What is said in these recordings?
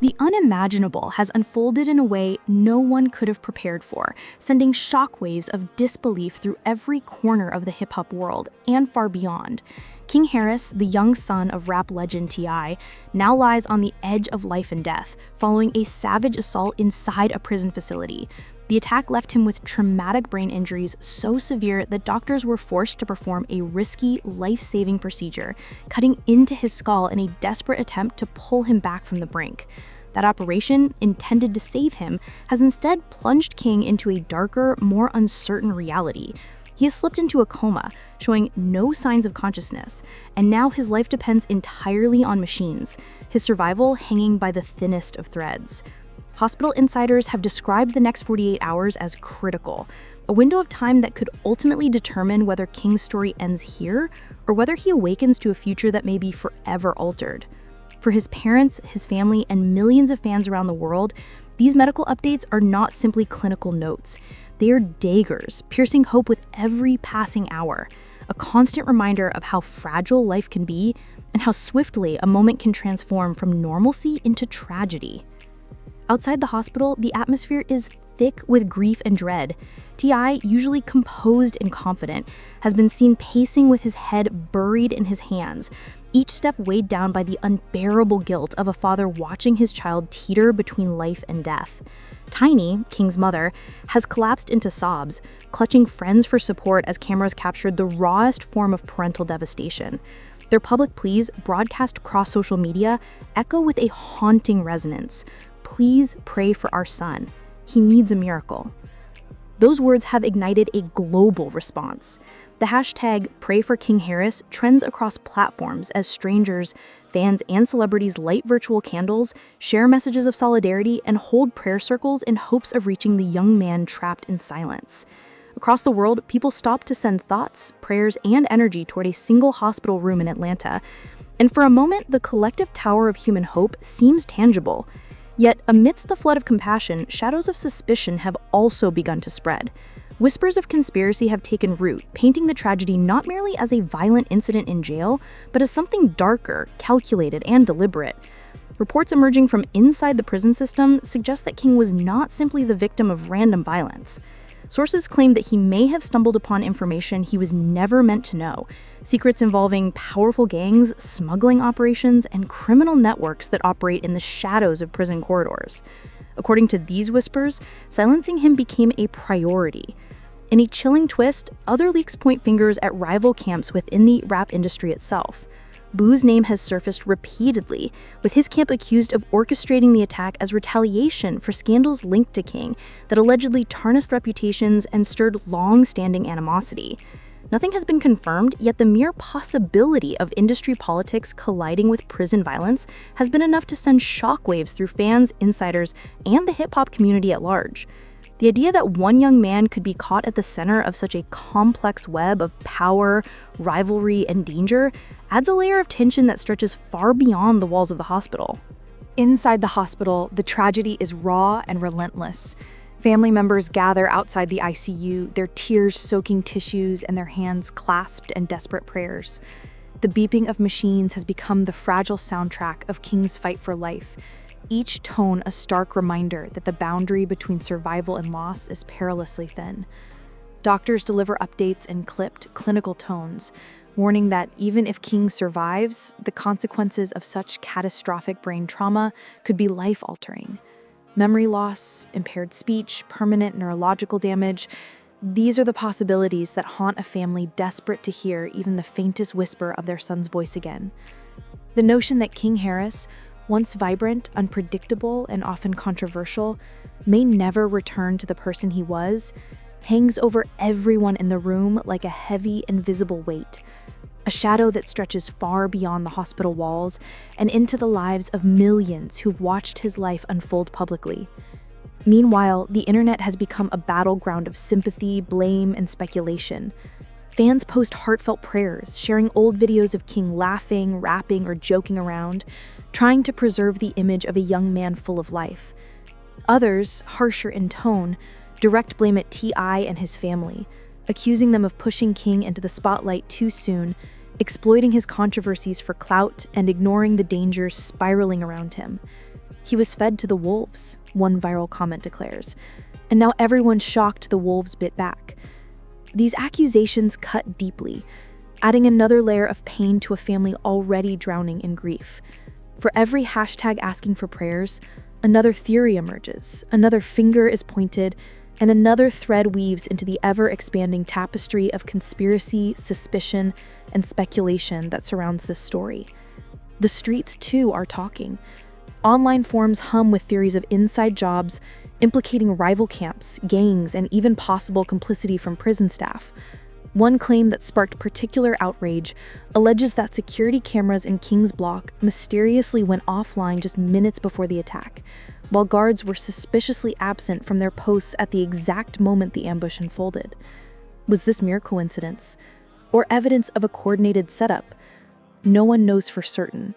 The unimaginable has unfolded in a way no one could have prepared for, sending shockwaves of disbelief through every corner of the hip-hop world and far beyond. King Harris, the young son of rap legend T.I., now lies on the edge of life and death, following a savage assault inside a prison facility. The attack left him with traumatic brain injuries so severe that doctors were forced to perform a risky, life-saving procedure, cutting into his skull in a desperate attempt to pull him back from the brink. That operation, intended to save him, has instead plunged King into a darker, more uncertain reality. He has slipped into a coma, showing no signs of consciousness, and now his life depends entirely on machines, his survival hanging by the thinnest of threads. Hospital insiders have described the next 48 hours as critical, a window of time that could ultimately determine whether King's story ends here or whether he awakens to a future that may be forever altered. For his parents, his family, and millions of fans around the world, these medical updates are not simply clinical notes. They are daggers, piercing hope with every passing hour, a constant reminder of how fragile life can be and how swiftly a moment can transform from normalcy into tragedy. Outside the hospital, the atmosphere is thick with grief and dread. T.I., usually composed and confident, has been seen pacing with his head buried in his hands, each step weighed down by the unbearable guilt of a father watching his child teeter between life and death. Tiny, King's mother, has collapsed into sobs, clutching friends for support as cameras captured the rawest form of parental devastation. Their public pleas, broadcast across social media, echo with a haunting resonance. Please pray for our son. He needs a miracle. Those words have ignited a global response. The hashtag #PrayForKingHarris trends across platforms as strangers, fans, and celebrities light virtual candles, share messages of solidarity, and hold prayer circles in hopes of reaching the young man trapped in silence. Across the world, people stop to send thoughts, prayers, and energy toward a single hospital room in Atlanta. And for a moment, the collective tower of human hope seems tangible. Yet, amidst the flood of compassion, shadows of suspicion have also begun to spread. Whispers of conspiracy have taken root, painting the tragedy not merely as a violent incident in jail, but as something darker, calculated, and deliberate. Reports emerging from inside the prison system suggest that King was not simply the victim of random violence. Sources claim that he may have stumbled upon information he was never meant to know, secrets involving powerful gangs, smuggling operations, and criminal networks that operate in the shadows of prison corridors. According to these whispers, silencing him became a priority. In a chilling twist, other leaks point fingers at rival camps within the rap industry itself. Boo's name has surfaced repeatedly, with his camp accused of orchestrating the attack as retaliation for scandals linked to King that allegedly tarnished reputations and stirred long-standing animosity. Nothing has been confirmed, yet the mere possibility of industry politics colliding with prison violence has been enough to send shockwaves through fans, insiders, and the hip-hop community at large. The idea that one young man could be caught at the center of such a complex web of power, rivalry, and danger adds a layer of tension that stretches far beyond the walls of the hospital. Inside the hospital, the tragedy is raw and relentless. Family members gather outside the ICU, their tears soaking tissues and their hands clasped in desperate prayers. The beeping of machines has become the fragile soundtrack of King's fight for life, each tone a stark reminder that the boundary between survival and loss is perilously thin. Doctors deliver updates in clipped, clinical tones, warning that even if King survives, the consequences of such catastrophic brain trauma could be life-altering. Memory loss, impaired speech, permanent neurological damage — these are the possibilities that haunt a family desperate to hear even the faintest whisper of their son's voice again. The notion that King Harris, once vibrant, unpredictable, and often controversial, may never return to the person he was, hangs over everyone in the room like a heavy, invisible weight, a shadow that stretches far beyond the hospital walls and into the lives of millions who've watched his life unfold publicly. Meanwhile, the internet has become a battleground of sympathy, blame, and speculation. Fans post heartfelt prayers, sharing old videos of King laughing, rapping, or joking around, trying to preserve the image of a young man full of life. Others, harsher in tone, direct blame at T.I. and his family, accusing them of pushing King into the spotlight too soon, exploiting his controversies for clout, and ignoring the dangers spiraling around him. He was fed to the wolves, one viral comment declares, and now everyone's shocked the wolves bit back. These accusations cut deeply, adding another layer of pain to a family already drowning in grief. For every hashtag asking for prayers, another theory emerges, another finger is pointed, and another thread weaves into the ever-expanding tapestry of conspiracy, suspicion, and speculation that surrounds this story. The streets, too, are talking. Online forums hum with theories of inside jobs, implicating rival camps, gangs, and even possible complicity from prison staff. One claim that sparked particular outrage alleges that security cameras in King's Block mysteriously went offline just minutes before the attack, while guards were suspiciously absent from their posts at the exact moment the ambush unfolded. Was this mere coincidence, or evidence of a coordinated setup? No one knows for certain,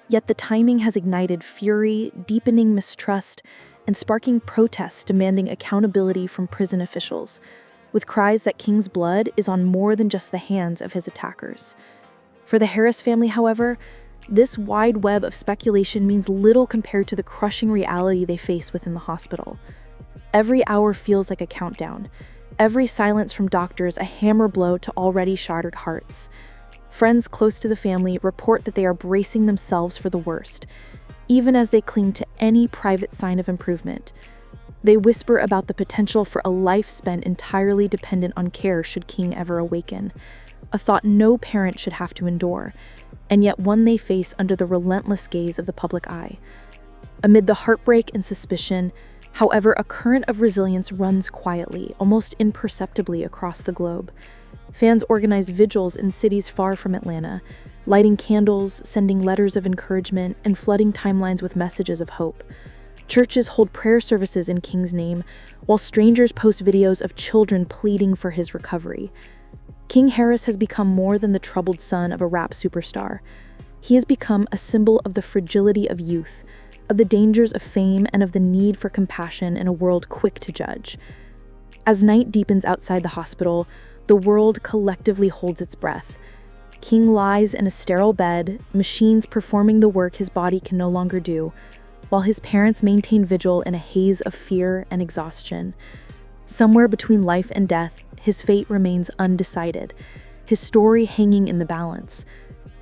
yet the timing has ignited fury, deepening mistrust, and sparking protests demanding accountability from prison officials, with cries that King's blood is on more than just the hands of his attackers. For the Harris family, however, this wide web of speculation means little compared to the crushing reality they face within the hospital. Every hour feels like a countdown, every silence from doctors a hammer blow to already shattered hearts. Friends close to the family report that they are bracing themselves for the worst, even as they cling to any private sign of improvement. They whisper about the potential for a life spent entirely dependent on care should King ever awaken, a thought no parent should have to endure, and yet one they face under the relentless gaze of the public eye. Amid the heartbreak and suspicion, however, a current of resilience runs quietly, almost imperceptibly across the globe. Fans organize vigils in cities far from Atlanta, lighting candles, sending letters of encouragement, and flooding timelines with messages of hope. Churches hold prayer services in King's name, while strangers post videos of children pleading for his recovery. King Harris has become more than the troubled son of a rap superstar. He has become a symbol of the fragility of youth, of the dangers of fame, and of the need for compassion in a world quick to judge. As night deepens outside the hospital, the world collectively holds its breath. King lies in a sterile bed, machines performing the work his body can no longer do, while his parents maintain vigil in a haze of fear and exhaustion. Somewhere between life and death, his fate remains undecided, his story hanging in the balance.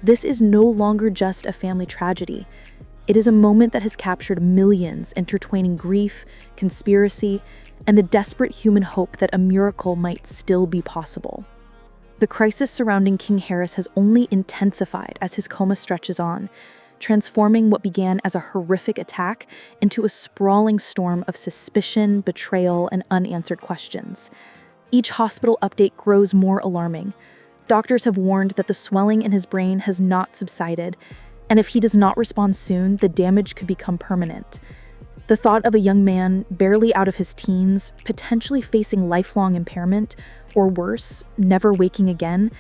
This is no longer just a family tragedy. It is a moment that has captured millions, intertwining grief, conspiracy, and the desperate human hope that a miracle might still be possible. The crisis surrounding King Harris has only intensified as his coma stretches on, transforming what began as a horrific attack into a sprawling storm of suspicion, betrayal, and unanswered questions. Each hospital update grows more alarming. Doctors have warned that the swelling in his brain has not subsided, and if he does not respond soon, the damage could become permanent. The thought of a young man, barely out of his teens, potentially facing lifelong impairment, or worse, never waking again,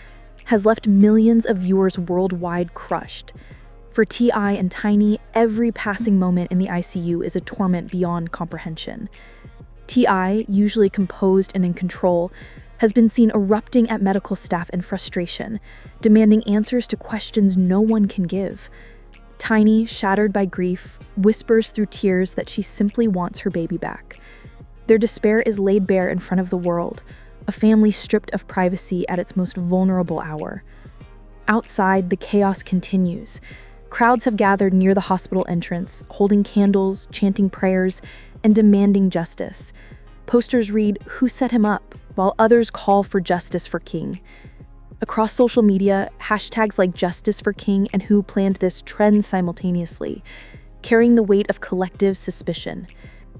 has left millions of viewers worldwide crushed. For T.I. and Tiny, every passing moment in the ICU is a torment beyond comprehension. T.I., usually composed and in control, has been seen erupting at medical staff in frustration, demanding answers to questions no one can give. Tiny, shattered by grief, whispers through tears that she simply wants her baby back. Their despair is laid bare in front of the world, a family stripped of privacy at its most vulnerable hour. Outside, the chaos continues. Crowds have gathered near the hospital entrance, holding candles, chanting prayers, and demanding justice. Posters read, "Who set him up?" while others call for justice for King. Across social media, hashtags like Justice for King and Who Planned This trend simultaneously, carrying the weight of collective suspicion.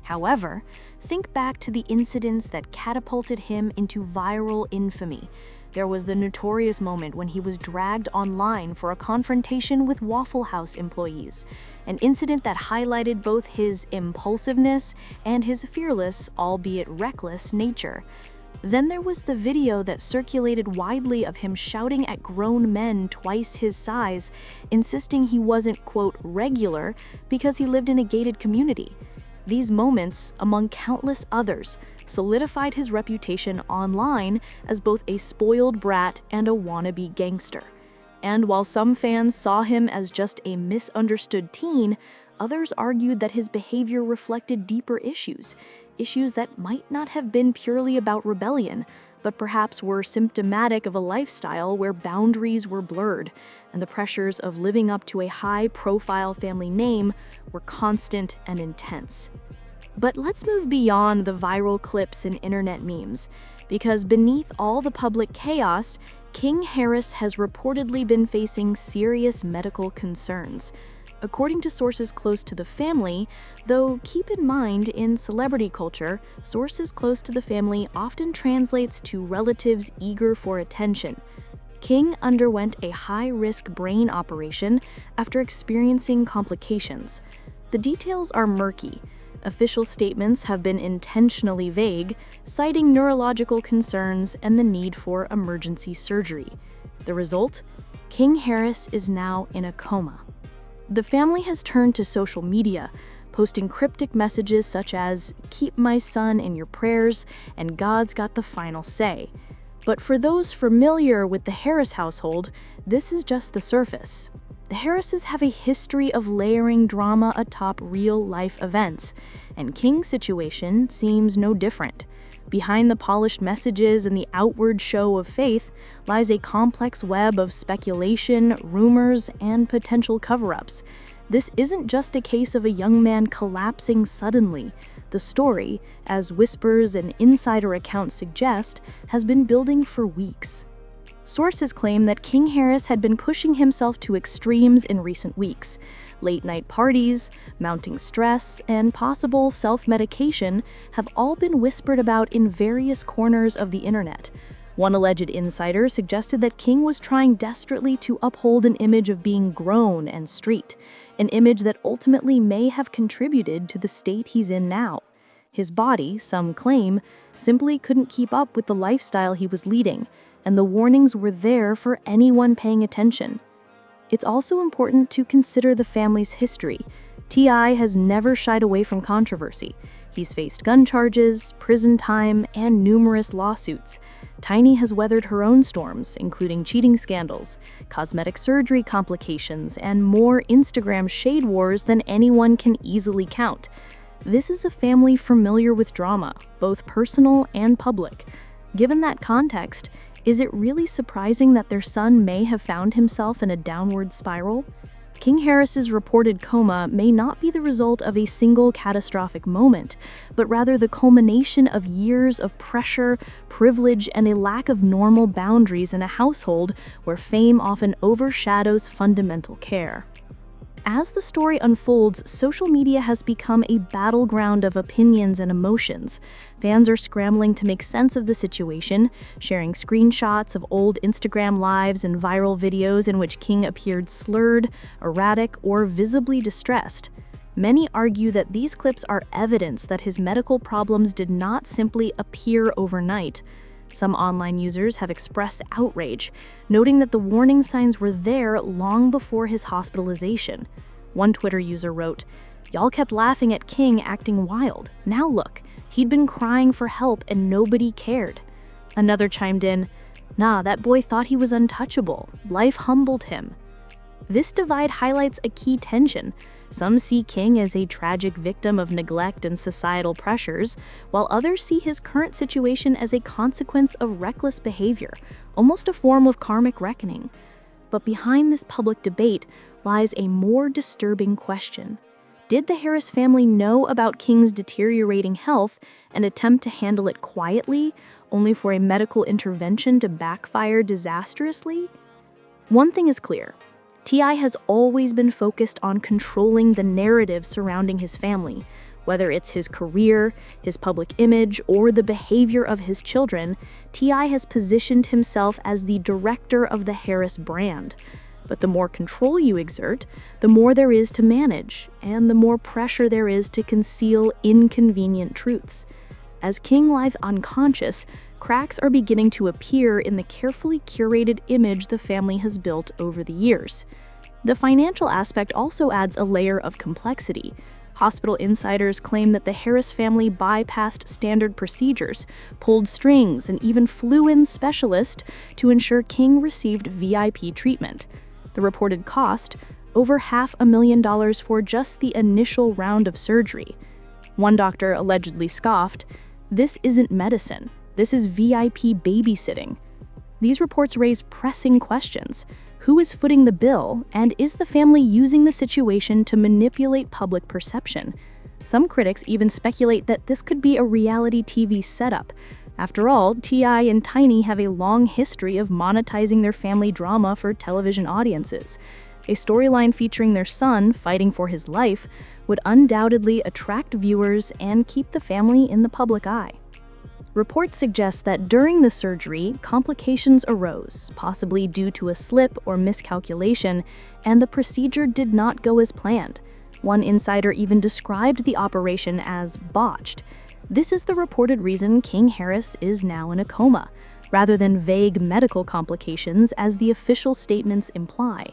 However, think back to the incidents that catapulted him into viral infamy. There was the notorious moment when he was dragged online for a confrontation with Waffle House employees, an incident that highlighted both his impulsiveness and his fearless, albeit reckless, nature. Then there was the video that circulated widely of him shouting at grown men twice his size, insisting he wasn't, quote, regular because he lived in a gated community. These moments, among countless others, solidified his reputation online as both a spoiled brat and a wannabe gangster. And while some fans saw him as just a misunderstood teen, Others argued that his behavior reflected deeper issues that might not have been purely about rebellion, but perhaps were symptomatic of a lifestyle where boundaries were blurred and the pressures of living up to a high-profile family name were constant and intense. But let's move beyond the viral clips and internet memes, because beneath all the public chaos, King Harris has reportedly been facing serious medical concerns. According to sources close to the family, though keep in mind in celebrity culture, sources close to the family often translates to relatives eager for attention. King underwent a high-risk brain operation after experiencing complications. The details are murky. Official statements have been intentionally vague, citing neurological concerns and the need for emergency surgery. The result? King Harris is now in a coma. The family has turned to social media, posting cryptic messages such as, "Keep my son in your prayers," and "God's got the final say." But for those familiar with the Harris household, this is just the surface. The Harrises have a history of layering drama atop real-life events, and King's situation seems no different. Behind the polished messages and the outward show of faith lies a complex web of speculation, rumors, and potential cover-ups. This isn't just a case of a young man collapsing suddenly. The story, as whispers and insider accounts suggest, has been building for weeks. Sources claim that King Harris had been pushing himself to extremes in recent weeks. Late-night parties, mounting stress, and possible self-medication have all been whispered about in various corners of the internet. One alleged insider suggested that King was trying desperately to uphold an image of being grown and street, an image that ultimately may have contributed to the state he's in now. His body, some claim, simply couldn't keep up with the lifestyle he was leading, and the warnings were there for anyone paying attention. It's also important to consider the family's history. T.I. has never shied away from controversy. He's faced gun charges, prison time, and numerous lawsuits. Tiny has weathered her own storms, including cheating scandals, cosmetic surgery complications, and more Instagram shade wars than anyone can easily count. This is a family familiar with drama, both personal and public. Given that context, is it really surprising that their son may have found himself in a downward spiral? King Harris's reported coma may not be the result of a single catastrophic moment, but rather the culmination of years of pressure, privilege, and a lack of normal boundaries in a household where fame often overshadows fundamental care. As the story unfolds, social media has become a battleground of opinions and emotions. Fans are scrambling to make sense of the situation, sharing screenshots of old Instagram lives and viral videos in which King appeared slurred, erratic, or visibly distressed. Many argue that these clips are evidence that his medical problems did not simply appear overnight. Some online users have expressed outrage, noting that the warning signs were there long before his hospitalization. One Twitter user wrote, "Y'all kept laughing at King acting wild. Now look, he'd been crying for help and nobody cared." Another chimed in, "Nah, that boy thought he was untouchable. Life humbled him." This divide highlights a key tension. Some see King as a tragic victim of neglect and societal pressures, while others see his current situation as a consequence of reckless behavior, almost a form of karmic reckoning. But behind this public debate lies a more disturbing question. Did the Harris family know about King's deteriorating health and attempt to handle it quietly, only for a medical intervention to backfire disastrously? One thing is clear. T.I. has always been focused on controlling the narrative surrounding his family. Whether it's his career, his public image, or the behavior of his children, T.I. has positioned himself as the director of the Harris brand. But the more control you exert, the more there is to manage, and the more pressure there is to conceal inconvenient truths. As King lies unconscious, cracks are beginning to appear in the carefully curated image the family has built over the years. The financial aspect also adds a layer of complexity. Hospital insiders claim that the Harris family bypassed standard procedures, pulled strings, and even flew in specialists to ensure King received VIP treatment. The reported cost, over $500,000 for just the initial round of surgery. One doctor allegedly scoffed, "This isn't medicine. This is VIP babysitting." These reports raise pressing questions. Who is footing the bill, and is the family using the situation to manipulate public perception? Some critics even speculate that this could be a reality TV setup. After all, T.I. and Tiny have a long history of monetizing their family drama for television audiences. A storyline featuring their son fighting for his life would undoubtedly attract viewers and keep the family in the public eye. Reports suggest that during the surgery, complications arose, possibly due to a slip or miscalculation, and the procedure did not go as planned. One insider even described the operation as botched. This is the reported reason King Harris is now in a coma, rather than vague medical complications as the official statements imply.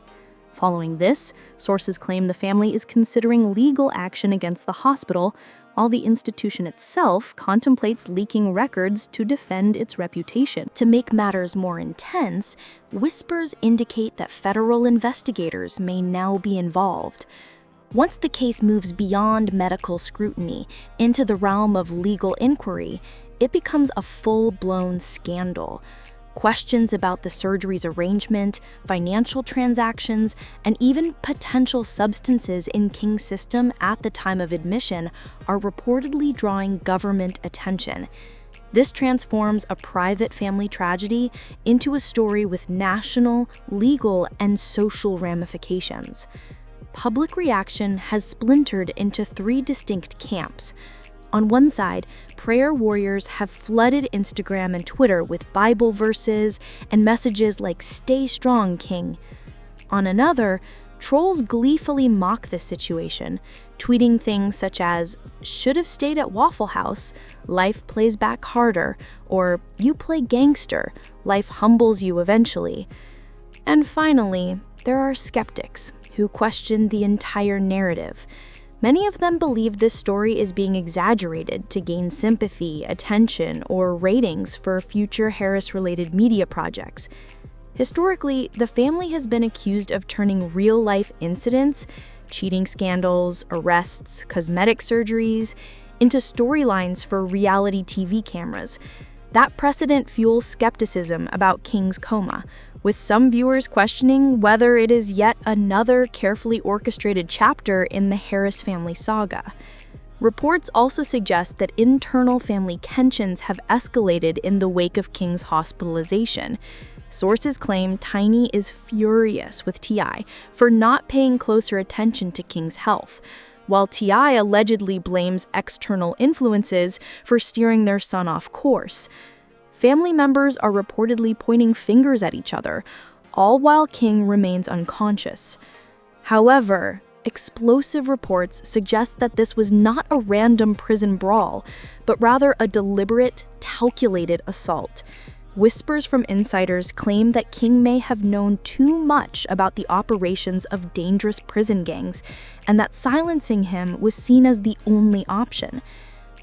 Following this, sources claim the family is considering legal action against the hospital, while the institution itself contemplates leaking records to defend its reputation. To make matters more intense, whispers indicate that federal investigators may now be involved. Once the case moves beyond medical scrutiny into the realm of legal inquiry, it becomes a full-blown scandal. Questions about the surgery's arrangement, financial transactions, and even potential substances in King's system at the time of admission are reportedly drawing government attention. This transforms a private family tragedy into a story with national, legal, and social ramifications. Public reaction has splintered into three distinct camps. On one side, prayer warriors have flooded Instagram and Twitter with Bible verses and messages like "Stay strong, King." On another, trolls gleefully mock this situation, tweeting things such as "Should have stayed at Waffle House, life plays back harder," or "You play gangster, life humbles you eventually." And finally, there are skeptics who question the entire narrative. Many of them believe this story is being exaggerated to gain sympathy, attention, or ratings for future Harris-related media projects. Historically, the family has been accused of turning real-life incidents, cheating scandals, arrests, cosmetic surgeries, into storylines for reality TV cameras. That precedent fuels skepticism about King's coma, with some viewers questioning whether it is yet another carefully orchestrated chapter in the Harris family saga. Reports also suggest that internal family tensions have escalated in the wake of King's hospitalization. Sources claim Tiny is furious with T.I. for not paying closer attention to King's health, while T.I. allegedly blames external influences for steering their son off course. Family members are reportedly pointing fingers at each other, all while King remains unconscious. However, explosive reports suggest that this was not a random prison brawl, but rather a deliberate, calculated assault. Whispers from insiders claim that King may have known too much about the operations of dangerous prison gangs, and that silencing him was seen as the only option.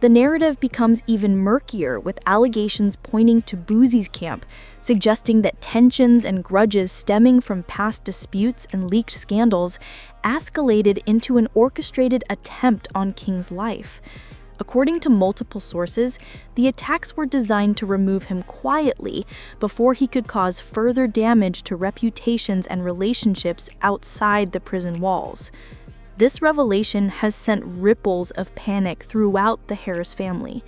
The narrative becomes even murkier, with allegations pointing to Boozie's camp, suggesting that tensions and grudges stemming from past disputes and leaked scandals escalated into an orchestrated attempt on King's life. According to multiple sources, the attacks were designed to remove him quietly before he could cause further damage to reputations and relationships outside the prison walls. This revelation has sent ripples of panic throughout the Harris family.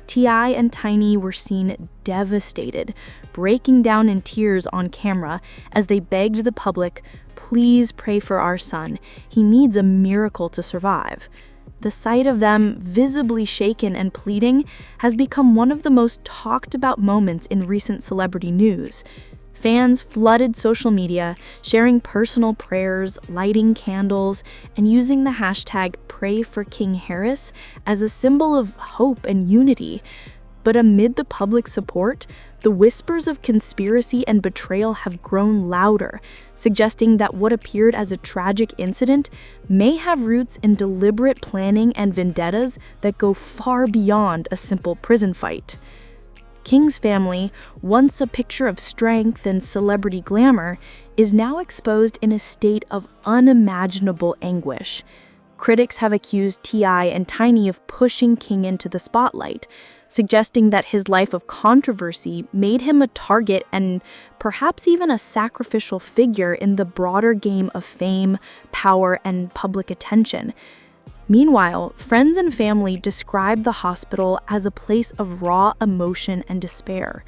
T.I. and Tiny were seen devastated, breaking down in tears on camera as they begged the public, "Please pray for our son. He needs a miracle to survive." The sight of them, visibly shaken and pleading, has become one of the most talked about moments in recent celebrity news. Fans flooded social media, sharing personal prayers, lighting candles, and using the hashtag #PrayForKingHarris as a symbol of hope and unity. But amid the public support, the whispers of conspiracy and betrayal have grown louder, suggesting that what appeared as a tragic incident may have roots in deliberate planning and vendettas that go far beyond a simple prison fight. King's family, once a picture of strength and celebrity glamour, is now exposed in a state of unimaginable anguish. Critics have accused T.I. and Tiny of pushing King into the spotlight, suggesting that his life of controversy made him a target and perhaps even a sacrificial figure in the broader game of fame, power, and public attention. Meanwhile, friends and family describe the hospital as a place of raw emotion and despair.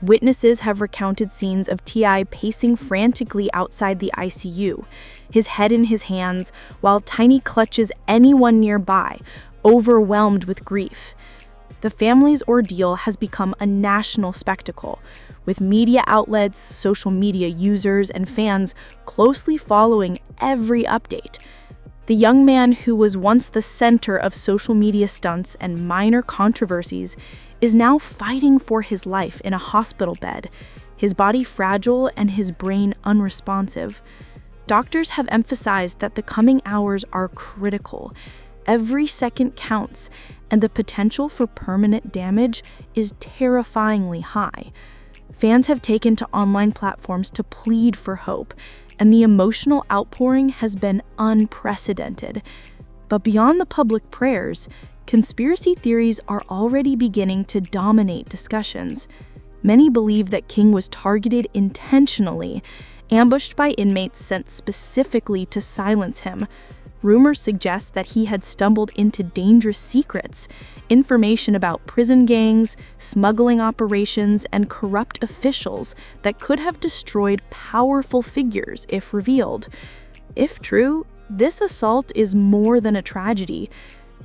Witnesses have recounted scenes of T.I. pacing frantically outside the ICU, his head in his hands, while Tiny clutches anyone nearby, overwhelmed with grief. The family's ordeal has become a national spectacle, with media outlets, social media users, and fans closely following every update. The young man who was once the center of social media stunts and minor controversies is now fighting for his life in a hospital bed, his body fragile and his brain unresponsive. Doctors have emphasized that the coming hours are critical. Every second counts, and the potential for permanent damage is terrifyingly high. Fans have taken to online platforms to plead for hope, and the emotional outpouring has been unprecedented. But beyond the public prayers, conspiracy theories are already beginning to dominate discussions. Many believe that King was targeted intentionally, ambushed by inmates sent specifically to silence him. Rumors suggest that he had stumbled into dangerous secrets, information about prison gangs, smuggling operations, and corrupt officials that could have destroyed powerful figures if revealed. If true, this assault is more than a tragedy.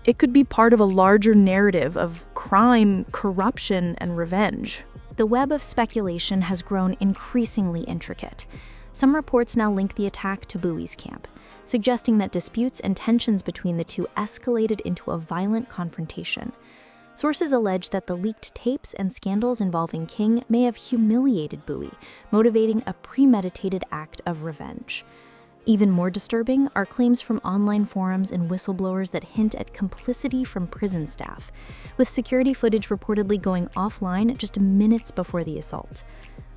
It could be part of a larger narrative of crime, corruption, and revenge. The web of speculation has grown increasingly intricate. Some reports now link the attack to Bowie's camp, suggesting that disputes and tensions between the two escalated into a violent confrontation. Sources allege that the leaked tapes and scandals involving King may have humiliated Bowie, motivating a premeditated act of revenge. Even more disturbing are claims from online forums and whistleblowers that hint at complicity from prison staff, with security footage reportedly going offline just minutes before the assault.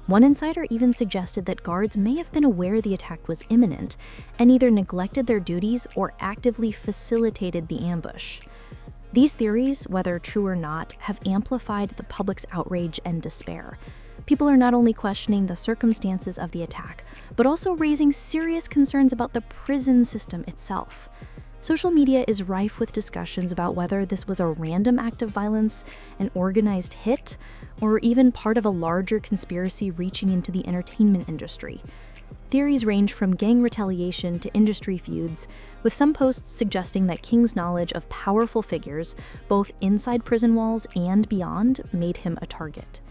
One insider even suggested that guards may have been aware the attack was imminent and either neglected their duties or actively facilitated the ambush. These theories, whether true or not, have amplified the public's outrage and despair. People are not only questioning the circumstances of the attack, but also raising serious concerns about the prison system itself. Social media is rife with discussions about whether this was a random act of violence, an organized hit, or even part of a larger conspiracy reaching into the entertainment industry. Theories range from gang retaliation to industry feuds, with some posts suggesting that King's knowledge of powerful figures, both inside prison walls and beyond, made him a target.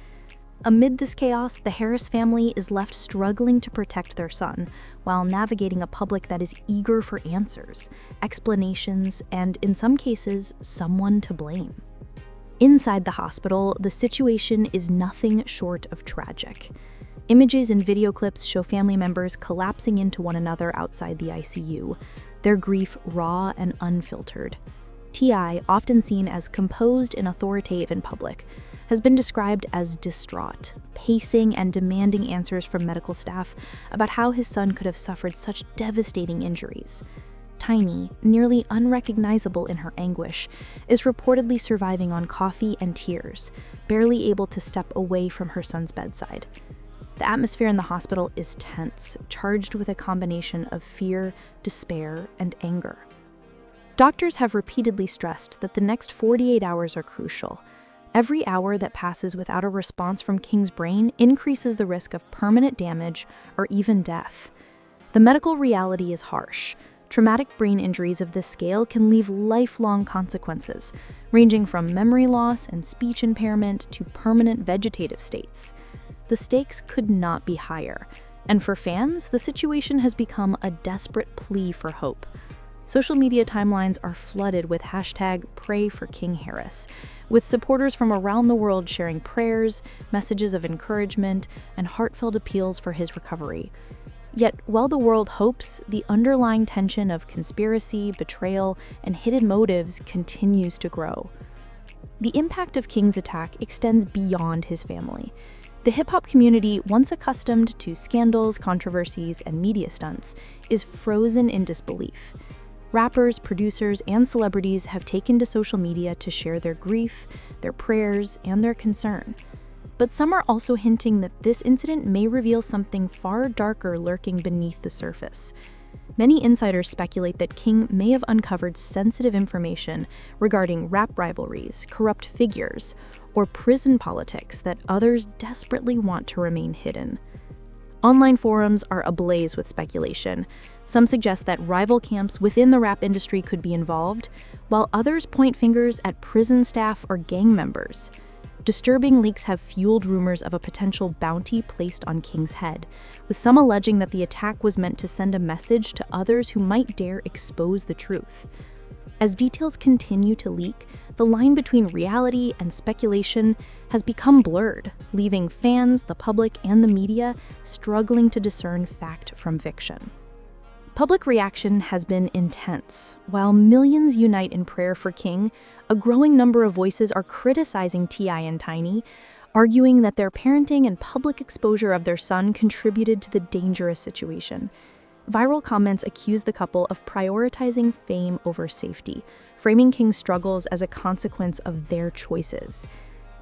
Amid this chaos, the Harris family is left struggling to protect their son, while navigating a public that is eager for answers, explanations, and, in some cases, someone to blame. Inside the hospital, the situation is nothing short of tragic. Images and video clips show family members collapsing into one another outside the ICU, their grief raw and unfiltered. T.I., often seen as composed and authoritative in public, has been described as distraught, pacing and demanding answers from medical staff about how his son could have suffered such devastating injuries. Tiny, nearly unrecognizable in her anguish, is reportedly surviving on coffee and tears, barely able to step away from her son's bedside. The atmosphere in the hospital is tense, charged with a combination of fear, despair, and anger. Doctors have repeatedly stressed that the next 48 hours are crucial. Every hour that passes without a response from King's brain increases the risk of permanent damage or even death. The medical reality is harsh. Traumatic brain injuries of this scale can leave lifelong consequences, ranging from memory loss and speech impairment to permanent vegetative states. The stakes could not be higher, and for fans, the situation has become a desperate plea for hope. Social media timelines are flooded with hashtag #PrayForKingHarris, with supporters from around the world sharing prayers, messages of encouragement, and heartfelt appeals for his recovery. Yet, while the world hopes, the underlying tension of conspiracy, betrayal, and hidden motives continues to grow. The impact of King's attack extends beyond his family. The hip-hop community, once accustomed to scandals, controversies, and media stunts, is frozen in disbelief. Rappers, producers, and celebrities have taken to social media to share their grief, their prayers, and their concern. But some are also hinting that this incident may reveal something far darker lurking beneath the surface. Many insiders speculate that King may have uncovered sensitive information regarding rap rivalries, corrupt figures, or prison politics that others desperately want to remain hidden. Online forums are ablaze with speculation. Some suggest that rival camps within the rap industry could be involved, while others point fingers at prison staff or gang members. Disturbing leaks have fueled rumors of a potential bounty placed on King's head, with some alleging that the attack was meant to send a message to others who might dare expose the truth. As details continue to leak, the line between reality and speculation has become blurred, leaving fans, the public, and the media struggling to discern fact from fiction. Public reaction has been intense. While millions unite in prayer for King, a growing number of voices are criticizing T.I. and Tiny, arguing that their parenting and public exposure of their son contributed to the dangerous situation. Viral comments accuse the couple of prioritizing fame over safety, framing King's struggles as a consequence of their choices.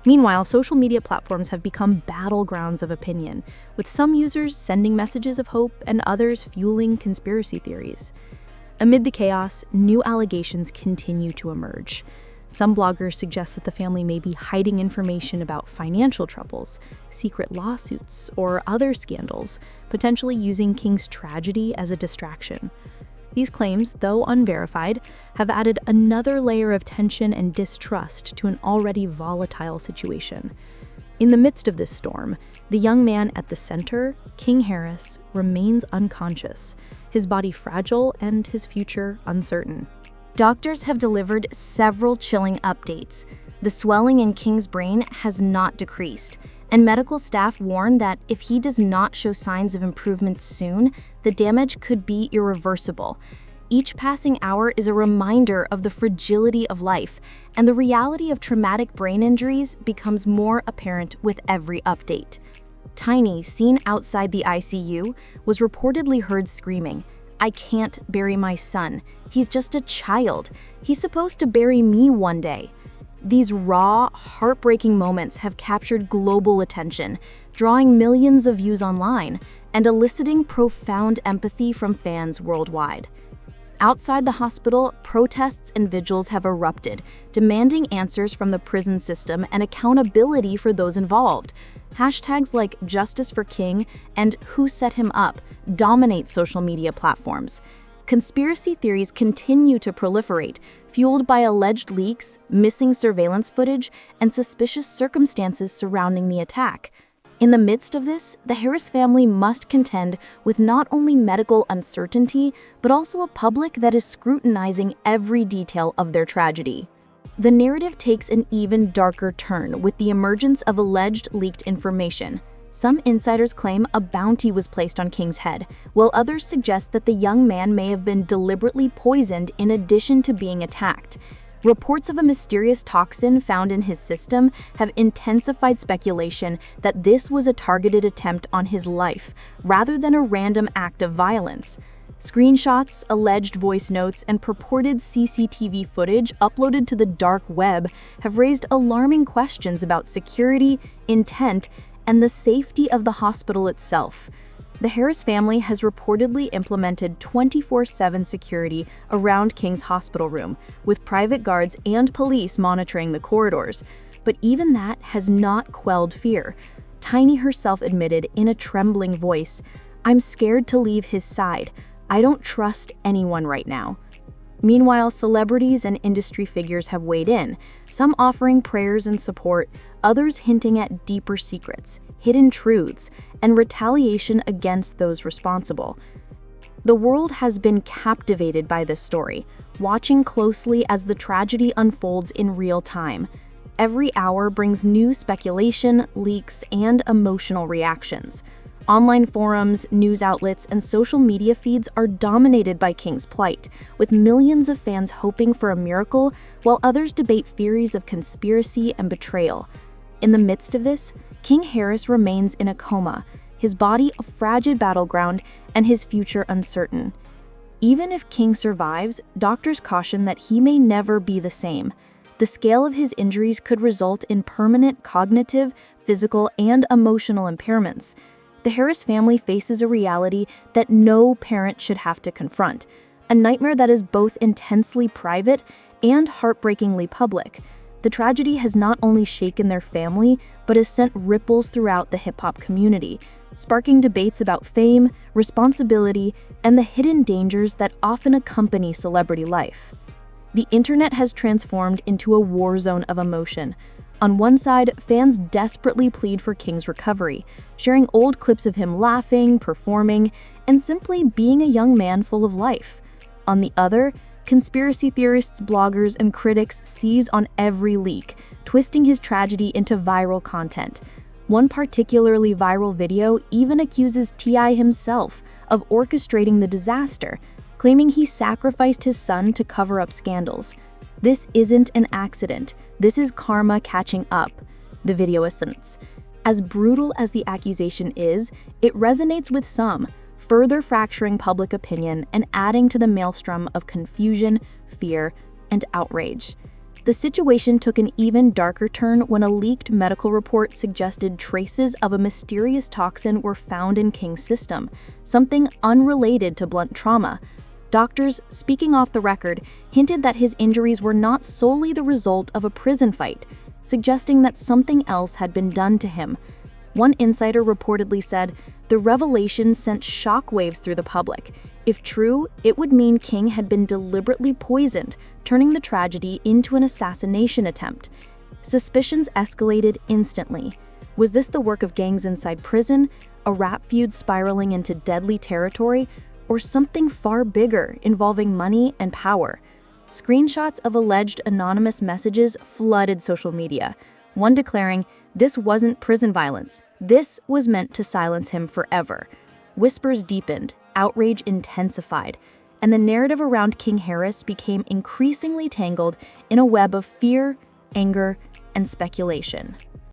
Meanwhile, social media platforms have become battlegrounds of opinion, with some users sending messages of hope and others fueling conspiracy theories. Amid the chaos, new allegations continue to emerge. Some bloggers suggest that the family may be hiding information about financial troubles, secret lawsuits, or other scandals, potentially using King's tragedy as a distraction. These claims, though unverified, have added another layer of tension and distrust to an already volatile situation. In the midst of this storm, the young man at the center, King Harris, remains unconscious, his body fragile and his future uncertain. Doctors have delivered several chilling updates. The swelling in King's brain has not decreased, and medical staff warn that if he does not show signs of improvement soon, the damage could be irreversible. Each passing hour is a reminder of the fragility of life, and the reality of traumatic brain injuries becomes more apparent with every update. Tiny, seen outside the ICU, was reportedly heard screaming, "I can't bury my son. He's just a child. He's supposed to bury me one day." These raw, heartbreaking moments have captured global attention, drawing millions of views online and eliciting profound empathy from fans worldwide. Outside the hospital, protests and vigils have erupted, demanding answers from the prison system and accountability for those involved. Hashtags like Justice for King and Who Set Him Up dominate social media platforms. Conspiracy theories continue to proliferate, fueled by alleged leaks, missing surveillance footage, and suspicious circumstances surrounding the attack. In the midst of this, the Harris family must contend with not only medical uncertainty, but also a public that is scrutinizing every detail of their tragedy. The narrative takes an even darker turn with the emergence of alleged leaked information. Some insiders claim a bounty was placed on King's head, while others suggest that the young man may have been deliberately poisoned in addition to being attacked. Reports of a mysterious toxin found in his system have intensified speculation that this was a targeted attempt on his life, rather than a random act of violence. Screenshots, alleged voice notes, and purported CCTV footage uploaded to the dark web have raised alarming questions about security, intent, and the safety of the hospital itself. The Harris family has reportedly implemented 24/7 security around King's hospital room, with private guards and police monitoring the corridors. But even that has not quelled fear. Tiny herself admitted in a trembling voice, "I'm scared to leave his side. I don't trust anyone right now." Meanwhile, celebrities and industry figures have weighed in, some offering prayers and support, others hinting at deeper secrets, hidden truths, and retaliation against those responsible. The world has been captivated by this story, watching closely as the tragedy unfolds in real time. Every hour brings new speculation, leaks, and emotional reactions. Online forums, news outlets, and social media feeds are dominated by King's plight, with millions of fans hoping for a miracle, while others debate theories of conspiracy and betrayal. In the midst of this, King Harris remains in a coma, his body a fragile battleground and his future uncertain. Even if King survives, doctors caution that he may never be the same. The scale of his injuries could result in permanent cognitive, physical, and emotional impairments. The Harris family faces a reality that no parent should have to confront, a nightmare that is both intensely private and heartbreakingly public. The tragedy has not only shaken their family, but has sent ripples throughout the hip-hop community, sparking debates about fame, responsibility, and the hidden dangers that often accompany celebrity life. The internet has transformed into a war zone of emotion. On one side, fans desperately plead for King's recovery, sharing old clips of him laughing, performing, and simply being a young man full of life. On the other, conspiracy theorists, bloggers, and critics seize on every leak, twisting his tragedy into viral content. One particularly viral video even accuses T.I. himself of orchestrating the disaster, claiming he sacrificed his son to cover up scandals. This isn't an accident. This is karma catching up, the video asserts. As brutal as the accusation is, it resonates with some, further fracturing public opinion and adding to the maelstrom of confusion, fear, and outrage. The situation took an even darker turn when a leaked medical report suggested traces of a mysterious toxin were found in King's system, something unrelated to blunt trauma. Doctors, speaking off the record, hinted that his injuries were not solely the result of a prison fight, suggesting that something else had been done to him. One insider reportedly said, "The revelation sent shockwaves through the public. If true, it would mean King had been deliberately poisoned, turning the tragedy into an assassination attempt." Suspicions escalated instantly. Was this the work of gangs inside prison, a rap feud spiraling into deadly territory, or something far bigger involving money and power? Screenshots of alleged anonymous messages flooded social media, one declaring, "This wasn't prison violence. This was meant to silence him forever." Whispers deepened, outrage intensified, and the narrative around King Harris became increasingly tangled in a web of fear, anger, and speculation.